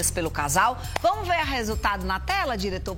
vividas pelo casal. Vamos ver o resultado na tela, diretor?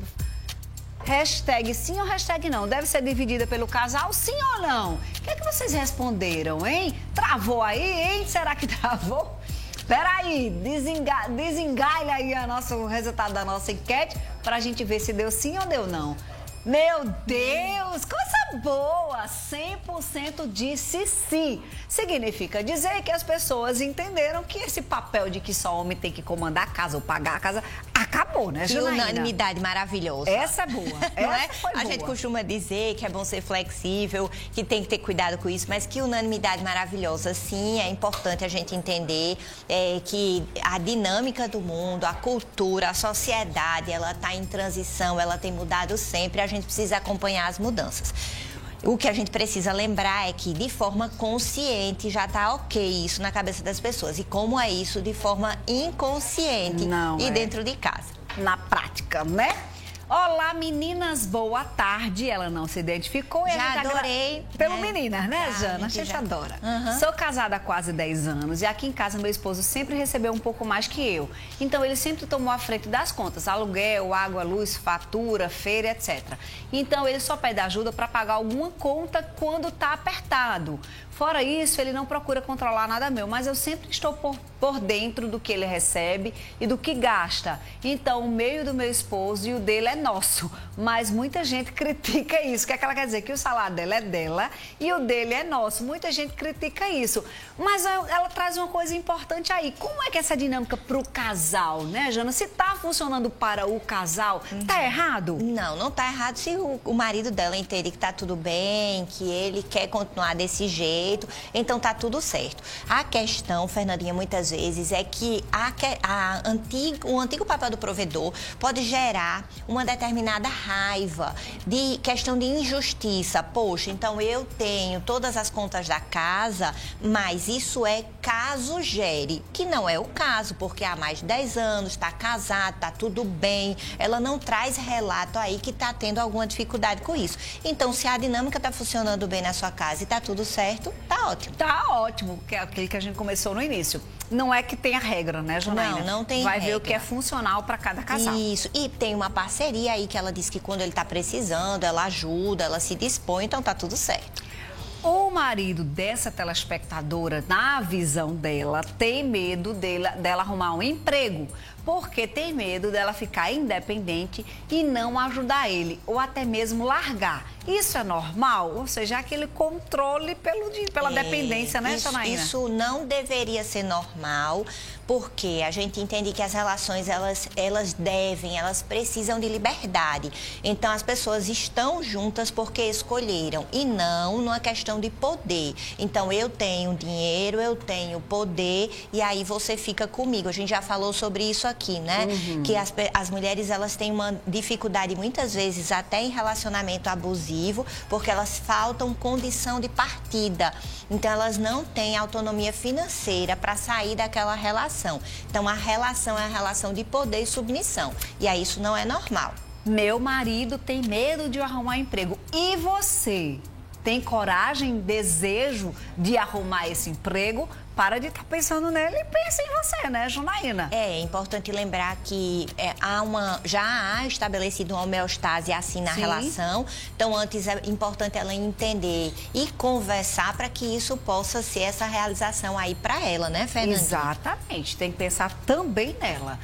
Hashtag sim ou hashtag não? Deve ser dividida pelo casal, sim ou não? O que é que vocês responderam, hein? Travou aí, hein? Será que travou? Peraí, desengalha aí o resultado da nossa enquete pra gente ver se deu sim ou deu não. Meu Deus, coisa boa! 100% disse sim. Significa dizer que as pessoas entenderam que esse papel de que só homem tem que comandar a casa ou pagar a casa acabou, né, Janaína? Que unanimidade maravilhosa. Essa é boa. Essa foi boa. A gente costuma dizer que é bom ser flexível, que tem que ter cuidado com isso, mas que unanimidade maravilhosa. Sim, é importante a gente entender que a dinâmica do mundo, a cultura, a sociedade, ela está em transição, ela tem mudado sempre. A gente precisa acompanhar as mudanças. O que a gente precisa lembrar é que, de forma consciente, já está ok isso na cabeça das pessoas. E como é isso de forma inconsciente e dentro de casa? Na prática, né? Olá, meninas, boa tarde. Ela não se identificou. Já adorei. Pelo meninas, né, Jana? A gente adora. Sou casada há quase 10 anos e aqui em casa meu esposo sempre recebeu um pouco mais que eu. Então, ele sempre tomou a frente das contas. Aluguel, água, luz, fatura, feira, etc. Então, ele só pede ajuda para pagar alguma conta quando está apertado. Fora isso, ele não procura controlar nada meu, mas eu sempre estou por dentro do que ele recebe e do que gasta. Então, o meio do meu esposo e o dele é nosso. Mas muita gente critica isso. O que é que ela quer dizer? Que o salário dela é dela e o dele é nosso. Muita gente critica isso. Mas ela traz uma coisa importante aí. Como é que é essa dinâmica para o casal, né, Jana? Se está funcionando para o casal, tá errado? Não, não tá errado se o marido dela entender que tá tudo bem, que ele quer continuar desse jeito. Então tá tudo certo. A questão, Fernandinha, muitas vezes é que o antigo papel do provedor pode gerar uma determinada raiva, de questão de injustiça. Poxa, então eu tenho todas as contas da casa, mas isso é caso gere, que não é o caso, porque há mais de 10 anos, está casado, tá tudo bem, ela não traz relato aí que tá tendo alguma dificuldade com isso. Então, se a dinâmica tá funcionando bem na sua casa e tá tudo certo, tá ótimo. Tá ótimo, que é aquele que a gente começou no início. Não é que tenha regra, né, Janaína? Não tem Vai regra. ver o que é funcional para cada casal. Isso, e tem uma parceria aí que ela disse que quando ele tá precisando, ela ajuda, ela se dispõe, então tá tudo certo. O marido dessa telespectadora, na visão dela, tem medo dela arrumar um emprego, porque tem medo dela ficar independente e não ajudar ele, ou até mesmo largar. Isso é normal? Ou seja, aquele controle pela dependência, né, Janaína? Isso não deveria ser normal, porque a gente entende que as relações, elas precisam de liberdade. Então, as pessoas estão juntas porque escolheram, e não numa questão de poder. Então, eu tenho dinheiro, eu tenho poder, e aí você fica comigo. A gente já falou sobre isso aqui, né? Que as mulheres, elas têm uma dificuldade, muitas vezes, até em relacionamento abusivo, porque elas faltam condição de partida. Então, elas não têm autonomia financeira para sair daquela relação. Então, a relação é a relação de poder e submissão. E aí, isso não é normal. Meu marido tem medo de arrumar emprego. E você? Tem coragem, desejo de arrumar esse emprego? Para de estar pensando nele e pensa em você, né, Janaína? É importante lembrar que já há estabelecido uma homeostase assim na relação. Então, antes é importante ela entender e conversar para que isso possa ser essa realização aí para ela, né, Fernanda? Exatamente, tem que pensar também nela.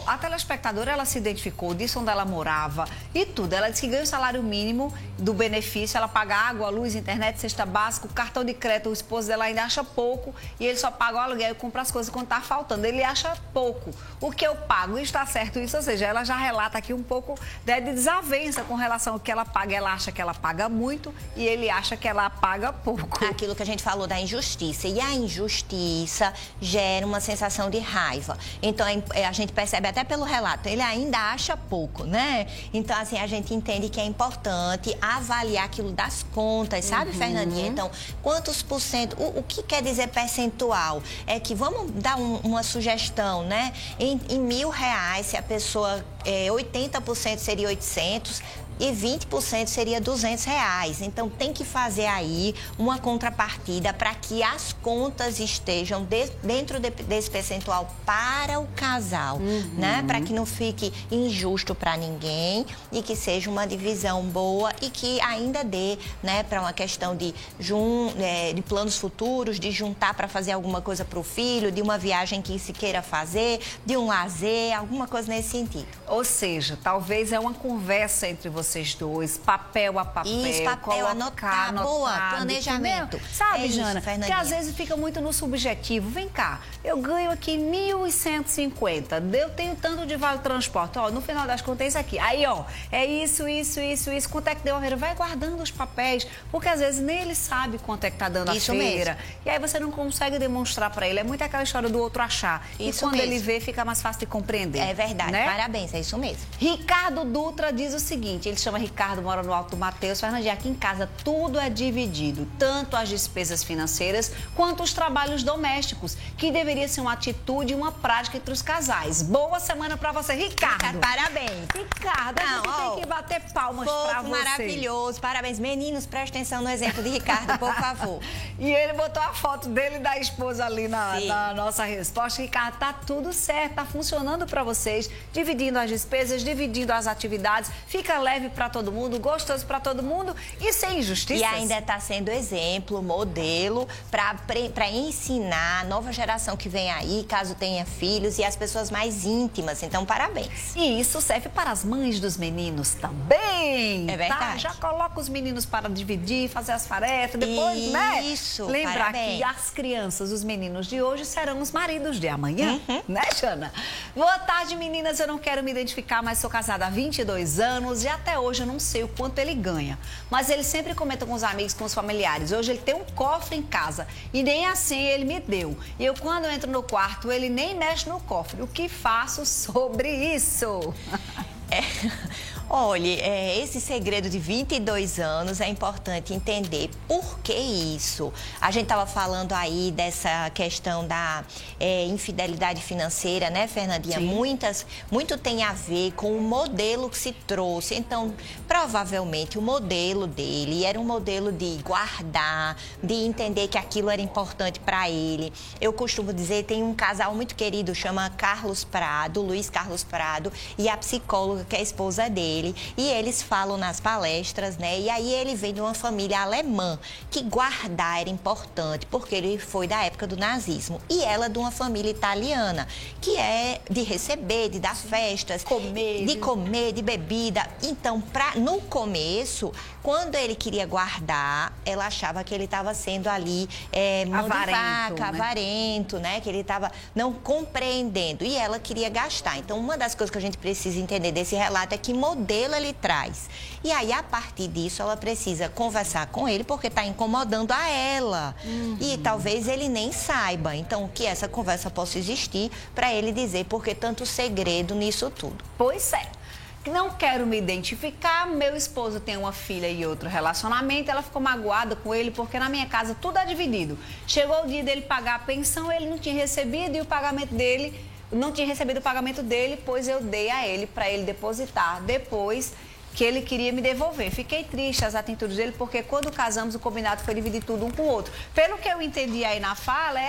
A telespectadora, ela se identificou, disse onde ela morava e tudo. Ela disse que ganha o salário mínimo do benefício, ela paga água, luz, internet, cesta básica, o cartão de crédito, o esposo dela ainda acha pouco. E ele só paga o aluguel e compra as coisas quando tá faltando. Ele acha pouco. O que eu pago, está certo isso? Ou seja, ela já relata aqui um pouco de desavença com relação ao que ela paga. Ela acha que ela paga muito e ele acha que ela paga pouco. Aquilo que a gente falou da injustiça. E a injustiça gera uma sensação de raiva. Então, a gente percebe até pelo relato, ele ainda acha pouco, né? Então, assim, a gente entende que é importante avaliar aquilo das contas, sabe, Fernandinha? Então, quantos por cento, o que quer dizer percentual? É que, vamos dar uma sugestão, né? Em R$1.000, se a pessoa, 80% seria 800, e 20% seria R$200. Então, tem que fazer aí uma contrapartida para que as contas estejam dentro desse percentual para o casal, né? Para que não fique injusto para ninguém e que seja uma divisão boa e que ainda dê, né, para uma questão de planos futuros, de juntar para fazer alguma coisa para o filho, de uma viagem que se queira fazer, de um lazer, alguma coisa nesse sentido. Ou seja, talvez é uma conversa entre vocês dois, papel a papel. Isso, papel, anotar, boa, planejamento. Sabe, é Jana, isso, que às vezes fica muito no subjetivo. Vem cá, eu ganho aqui 1.150, eu tenho tanto de vale transporte, ó, no final das contas é isso aqui. Aí, ó, é isso, quanto é que deu a feira? Vai guardando os papéis, porque às vezes nem ele sabe quanto é que tá dando a feira. Mesmo. E aí você não consegue demonstrar para ele. É muito aquela história do outro achar. Isso e quando mesmo. ele vê, fica mais fácil de compreender. É verdade, né? Parabéns, é isso mesmo. Ricardo Dutra diz o seguinte, ele chama Ricardo, mora no Alto Mateus. Fernandinha, aqui em casa tudo é dividido, tanto as despesas financeiras quanto os trabalhos domésticos, que deveria ser uma atitude e uma prática entre os casais. Boa semana para você, Ricardo. Parabéns. Ricardo, a gente tem que bater palmas para você. Maravilhoso, parabéns. Meninos, prestem atenção no exemplo de Ricardo, por favor. E ele botou a foto dele e da esposa ali na nossa resposta. Ricardo, tá tudo certo, tá funcionando para vocês, dividindo as despesas, dividindo as atividades, fica leve para todo mundo, gostoso para todo mundo e sem injustiças. E ainda está sendo exemplo, modelo para ensinar a nova geração que vem aí, caso tenha filhos, e as pessoas mais íntimas. Então, parabéns. E isso serve para as mães dos meninos também. É verdade. Tá? Já coloca os meninos para dividir, fazer as tarefas, depois, né? Isso, lembrar parabéns. que as crianças, os meninos de hoje serão os maridos de amanhã, né, Jana? Boa tarde, meninas. Eu não quero me identificar, mas sou casada há 22 anos e até hoje eu não sei o quanto ele ganha. Mas ele sempre comenta com os amigos, com os familiares. Hoje ele tem um cofre em casa e nem assim ele me deu. E eu, quando entro no quarto, ele nem mexe no cofre. O que faço sobre isso? Olha, esse segredo de 22 anos é importante entender por que isso. A gente estava falando aí dessa questão da infidelidade financeira, né, Fernandinha? Muito tem a ver com o modelo que se trouxe. Então, provavelmente, o modelo dele era um modelo de guardar, de entender que aquilo era importante para ele. Eu costumo dizer, tem um casal muito querido, chama Carlos Prado, Luiz Carlos Prado, e a psicóloga, que é a esposa dele. E eles falam nas palestras, né? E aí ele vem de uma família alemã, que guardar era importante, porque ele foi da época do nazismo. E ela de uma família italiana, que é de receber, de dar festas, de comer, de bebida. Então, no começo, quando ele queria guardar, ela achava que ele estava sendo ali avarento, né? Que ele estava não compreendendo. E ela queria gastar. Então, uma das coisas que a gente precisa entender desse relato é que modelo ele traz. E aí, a partir disso, ela precisa conversar com ele, porque está incomodando a ela. E talvez ele nem saiba. Então, que essa conversa possa existir para ele dizer por que tanto segredo nisso tudo. Pois é. Não quero me identificar, meu esposo tem uma filha e outro relacionamento, ela ficou magoada com ele porque na minha casa tudo é dividido. Chegou o dia dele pagar a pensão, ele não tinha recebido e o pagamento dele, não tinha recebido o pagamento dele, pois eu dei a ele para ele depositar depois que ele queria me devolver. Fiquei triste as atitudes dele, porque quando casamos o combinado foi dividir tudo um com o outro. Pelo que eu entendi aí na fala,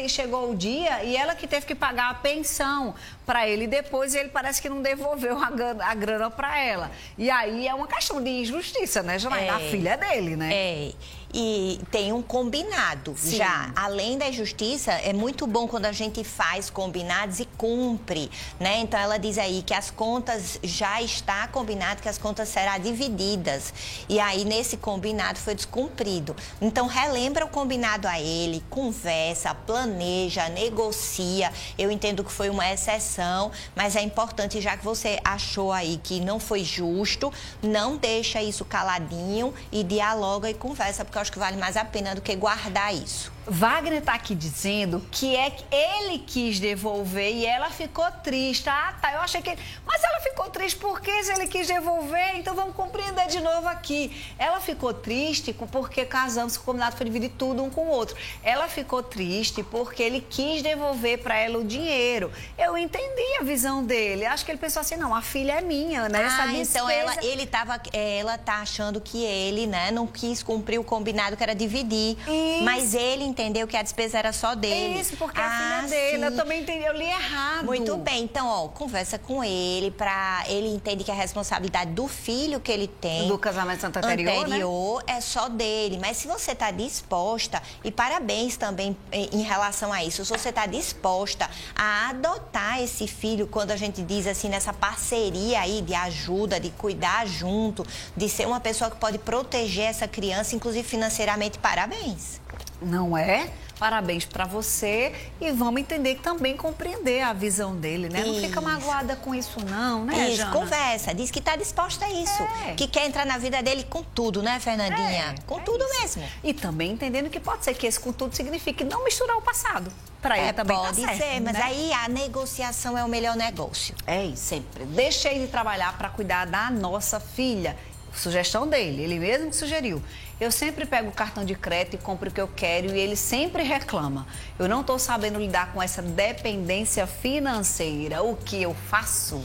chegou o dia e ela que teve que pagar a pensão para ele depois, e ele parece que não devolveu a grana para ela. E aí é uma questão de injustiça, né, Janaína? A filha dele, né? E tem um combinado. Sim. Já, além da justiça, é muito bom quando a gente faz combinados e cumpre, né? Então, ela diz aí que as contas, já está combinado que as contas serão divididas. E aí, nesse combinado, foi descumprido. Então, relembra o combinado a ele, conversa, planeja, negocia. Eu entendo que foi uma exceção, mas é importante, já que você achou aí que não foi justo, não deixa isso caladinho e dialoga e conversa, porque eu acho que vale mais a pena do que guardar isso. Wagner está aqui dizendo que ele quis devolver e ela ficou triste. Ah, tá, eu achei que... Mas ela ficou triste porque se ele quis devolver, então vamos compreender de novo aqui. Ela ficou triste porque casamos, o combinado foi dividir tudo um com o outro. Ela ficou triste porque ele quis devolver para ela o dinheiro. Eu entendi a visão dele. Acho que ele pensou assim, não, a filha é minha, né? Essa então ela tá achando que ele, né, não quis cumprir o combinado que era dividir. Isso. Mas ele entendeu que a despesa era só dele. Isso, porque a filha dele. Sim. Eu também entendi, eu li errado. Muito bem, então, ó, conversa com ele para ele entender que a responsabilidade do filho que ele tem do casamento anterior, né? É só dele. Mas se você está disposta, e parabéns também em relação a isso, se você está disposta a adotar esse filho, quando a gente diz assim, nessa parceria aí de ajuda, de cuidar junto, de ser uma pessoa que pode proteger essa criança, inclusive financeiramente, parabéns. Não é? Parabéns para você e vamos entender que também compreender a visão dele, né? Não fica magoada com isso não, né, Isso, Jana? Conversa, diz que está disposta a isso, que quer entrar na vida dele com tudo, né, Fernandinha? Com tudo isso mesmo. E também entendendo que pode ser que esse com tudo signifique não misturar o passado. Para ele também pode tá certo, ser, mas né? aí a negociação é o melhor negócio. É isso, sempre. Deixei de trabalhar para cuidar da nossa filha. Sugestão dele, ele mesmo que sugeriu. Eu sempre pego o cartão de crédito e compro o que eu quero e ele sempre reclama. Eu não estou sabendo lidar com essa dependência financeira. O que eu faço?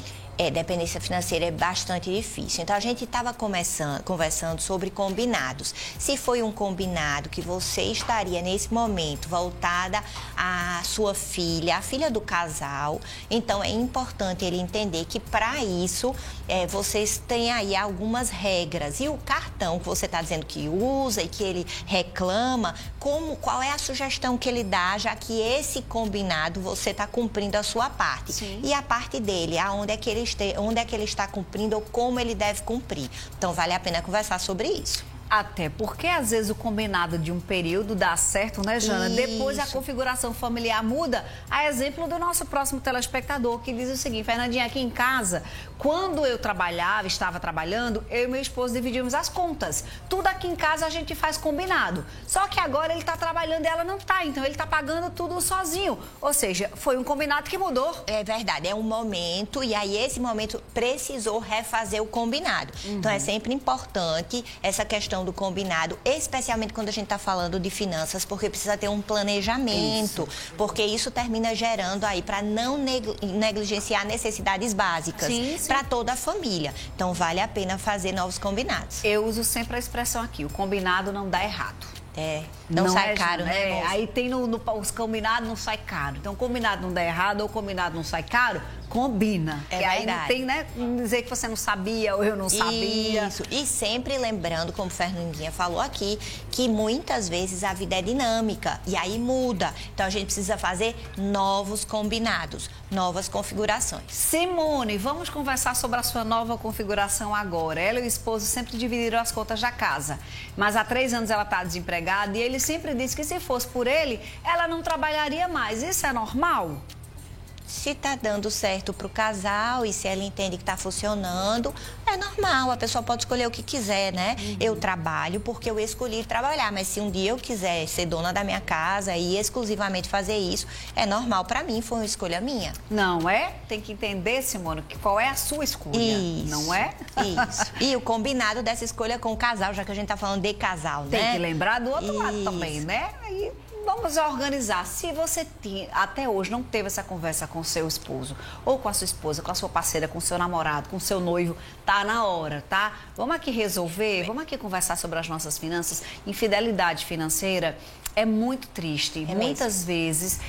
Dependência financeira é bastante difícil. Então, a gente estava conversando sobre combinados. Se foi um combinado que você estaria, nesse momento, voltada à sua filha, a filha do casal, então é importante ele entender que, para isso, vocês têm aí algumas regras. E o cartão que você está dizendo que usa e que ele reclama, qual é a sugestão que ele dá, já que esse combinado você está cumprindo a sua parte. Sim. E a parte dele, onde é que ele está cumprindo ou como ele deve cumprir. Então, vale a pena conversar sobre isso. Até porque, às vezes, o combinado de um período dá certo, né, Jana? Isso. Depois a configuração familiar muda. A exemplo do nosso próximo telespectador, que diz o seguinte: Fernandinha, aqui em casa, quando eu estava trabalhando, eu e meu esposo dividimos as contas. Tudo aqui em casa a gente faz combinado. Só que agora ele está trabalhando e ela não está, então ele está pagando tudo sozinho. Ou seja, foi um combinado que mudou. É verdade, é um momento e aí esse momento precisou refazer o combinado. Então, é sempre importante essa questão do combinado, especialmente quando a gente está falando de finanças, porque precisa ter um planejamento, porque isso termina gerando aí para não negligenciar necessidades básicas para toda a família. Então, vale a pena fazer novos combinados. Eu uso sempre a expressão aqui: o combinado não dá errado. Não sai caro, né? Aí tem os combinados não sai caro. Então, combinado não dá errado ou combinado não sai caro, combina. É e aí verdade. não tem, né, dizer que você não sabia ou eu não sabia. Isso. E sempre lembrando, como Fernandinha falou aqui, que muitas vezes a vida é dinâmica e aí muda. Então, a gente precisa fazer novos combinados, novas configurações. Simone, vamos conversar sobre a sua nova configuração agora. Ela e o esposo sempre dividiram as contas da casa, mas há 3 anos ela está desempregada e ele sempre disse que se fosse por ele, ela não trabalharia mais. Isso é normal? Se está dando certo para o casal e se ela entende que está funcionando, é normal. A pessoa pode escolher o que quiser, né? Eu trabalho porque eu escolhi trabalhar, mas se um dia eu quiser ser dona da minha casa e exclusivamente fazer isso, é normal para mim, foi uma escolha minha. Não é? Tem que entender, Simone, qual é a sua escolha, isso, não é? Isso. E o combinado dessa escolha com o casal, já que a gente está falando de casal, né? Tem que lembrar do outro lado também, né? Aí vamos organizar. Se você até hoje não teve essa conversa com o seu esposo, ou com a sua esposa, com a sua parceira, com o seu namorado, com o seu noivo, tá na hora, tá? Vamos aqui resolver, vamos aqui conversar sobre as nossas finanças. Infidelidade financeira é muito triste. Muitas vezes,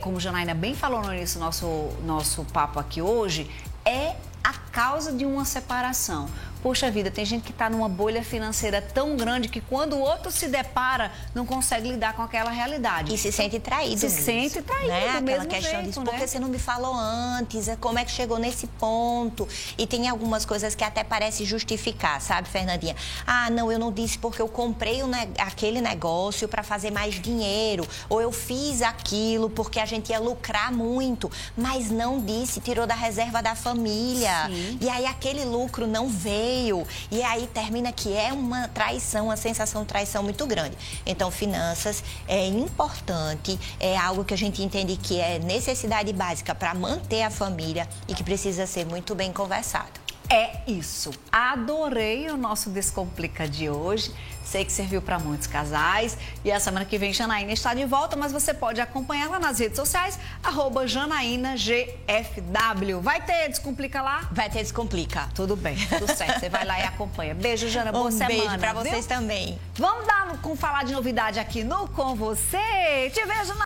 como Janaína bem falou no início do nosso papo aqui hoje, é a causa de uma separação. Poxa vida, tem gente que está numa bolha financeira tão grande que quando o outro se depara, não consegue lidar com aquela realidade. E se sente traído. Se sente traído, né? do Aquela mesmo questão jeito, disso, por que você não me falou antes? Como é que chegou nesse ponto? E tem algumas coisas que até parece justificar, sabe, Fernandinha? Ah, não, eu não disse porque eu comprei aquele negócio para fazer mais dinheiro. Ou eu fiz aquilo porque a gente ia lucrar muito. Mas não disse, tirou da reserva da família. Sim. E aí aquele lucro não veio. meio. E aí termina que é uma traição, uma sensação de traição muito grande. Então, finanças é importante, é algo que a gente entende que é necessidade básica para manter a família e que precisa ser muito bem conversado. É isso. Adorei o nosso Descomplica de hoje. Sei que serviu para muitos casais. E a semana que vem Janaína está de volta, mas você pode acompanhar lá nas redes sociais, @JanaínaGFW. Vai ter Descomplica lá? Vai ter Descomplica. Tudo bem, tudo certo. Você vai lá e acompanha. Beijo, Jana. Boa semana. Beijo para vocês também. Vamos falar de novidade aqui no Com Você. Te vejo na